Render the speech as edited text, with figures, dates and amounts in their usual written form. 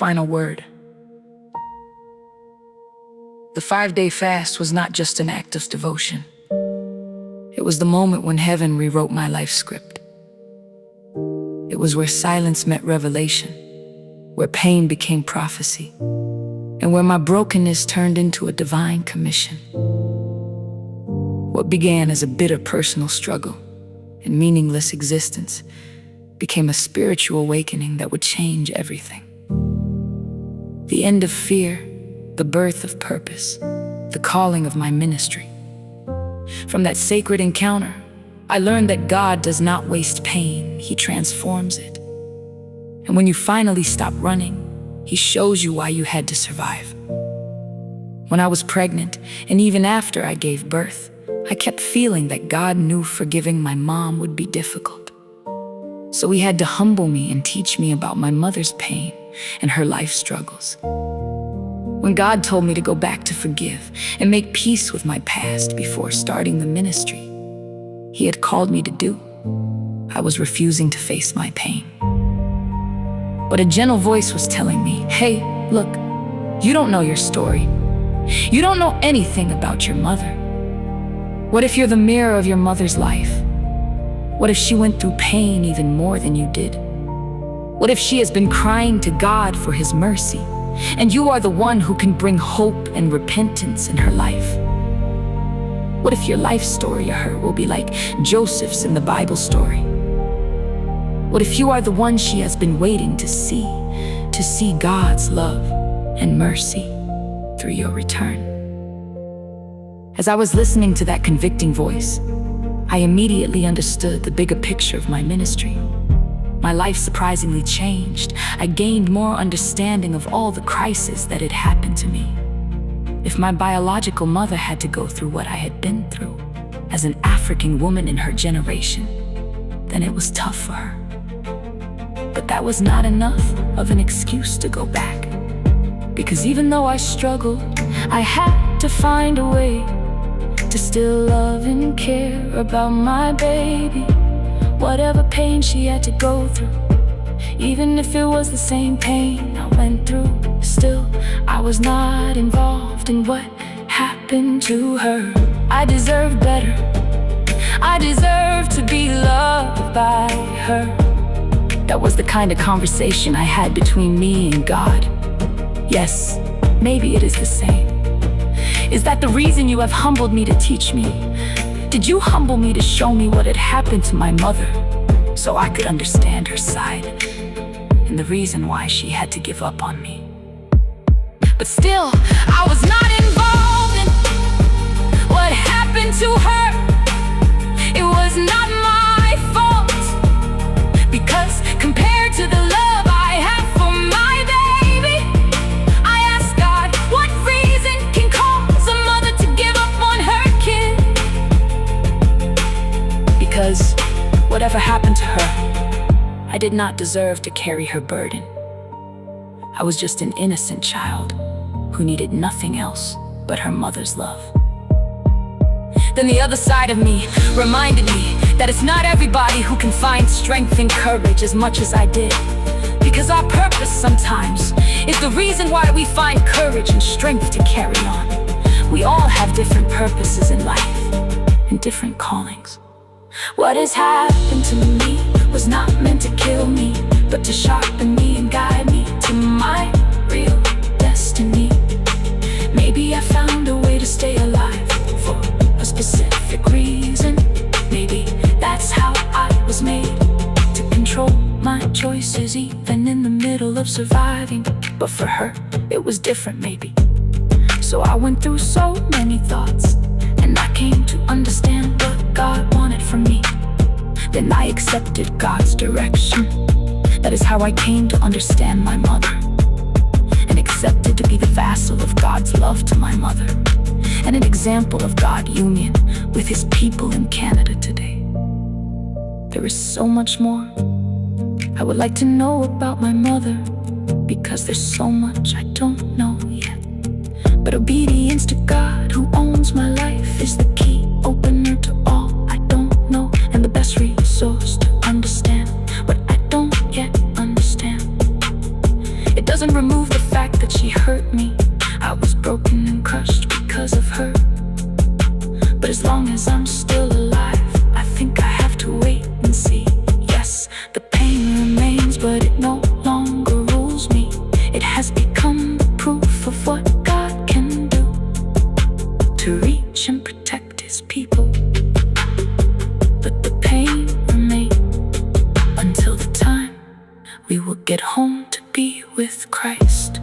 final word. The 5-day fast was not just an act of devotion. It was the moment when heaven rewrote my life script. It was where silence met revelation, where pain became prophecy, and where my brokenness turned into a divine commission. What began as a bitter personal struggle and meaningless existence became a spiritual awakening that would change everything. The end of fear, the birth of purpose, the calling of my ministry. From that sacred encounter, I learned that God does not waste pain, He transforms it. And when you finally stop running, He shows you why you had to survive. When I was pregnant, and even after I gave birth, I kept feeling that God knew forgiving my mom would be difficult. So He had to humble me and teach me about my mother's pain and her life struggles. When God told me to go back to forgive and make peace with my past before starting the ministry He had called me to do, I was refusing to face my pain. But a gentle voice was telling me, hey, look, you don't know your story. You don't know anything about your mother. What if you're the mirror of your mother's life? What if she went through pain even more than you did? What if she has been crying to God for His mercy, and you are the one who can bring hope and repentance in her life? What if your life story to her will be like Joseph's in the Bible story? What if you are the one she has been waiting to see God's love and mercy through your return? As I was listening to that convicting voice, I immediately understood the bigger picture of my ministry. My life surprisingly changed. I gained more understanding of all the crises that had happened to me. If my biological mother had to go through what I had been through as an African woman in her generation, then it was tough for her. But that was not enough of an excuse to go back. Because even though I struggled, I had to find a way to still love and care about my baby. Whatever pain she had to go through, even if it was the same pain I went through, still I was not involved in what happened to her. I deserved better. I deserved to be loved by her. That was the kind of conversation I had between me and God. Yes, maybe it is the same. Is that the reason you have humbled me to teach me? Did you humble me to show me what had happened to my mother so I could understand her side and the reason why she had to give up on me? But still, I was not involved in what happened to her. It was not my fault, because compared to the love I have for my baby, I ask God, what reason can cause a mother to give up on her kid? Because whatever happened to her, I did not deserve to carry her burden. I was just an innocent child who needed nothing else but her mother's love. Then the other side of me reminded me that it's not everybody who can find strength and courage as much as I did. Because our purpose sometimes is the reason why we find courage and strength to carry on. We all have different purposes in life and different callings. What has happened to me was not meant to kill me, but to sharpen me and guide me to my real destiny. Maybe I found a way to stay alive for a specific reason. Maybe that's how I was made, to control my choices even in the middle of surviving. But for her, it was different maybe. So I went through so many thoughts, and I came to understand what God wanted from me. Then I accepted God's direction. That is how I came to understand my mother, and accepted to be the vassal of God's love to my mother, and an example of God's union with His people in Canada today. There is so much more I would like to know about my mother, because there's so much I don't know yet. But obedience to God, who owns my life, is the key opener to all I don't know, and the best resource to understand what I don't yet understand. It doesn't remove I'm still alive. I think I have to wait and see. Yes, the pain remains, but it no longer rules me. It has become the proof of what God can do to reach and protect His people. But the pain remains until the time we will get home to be with Christ.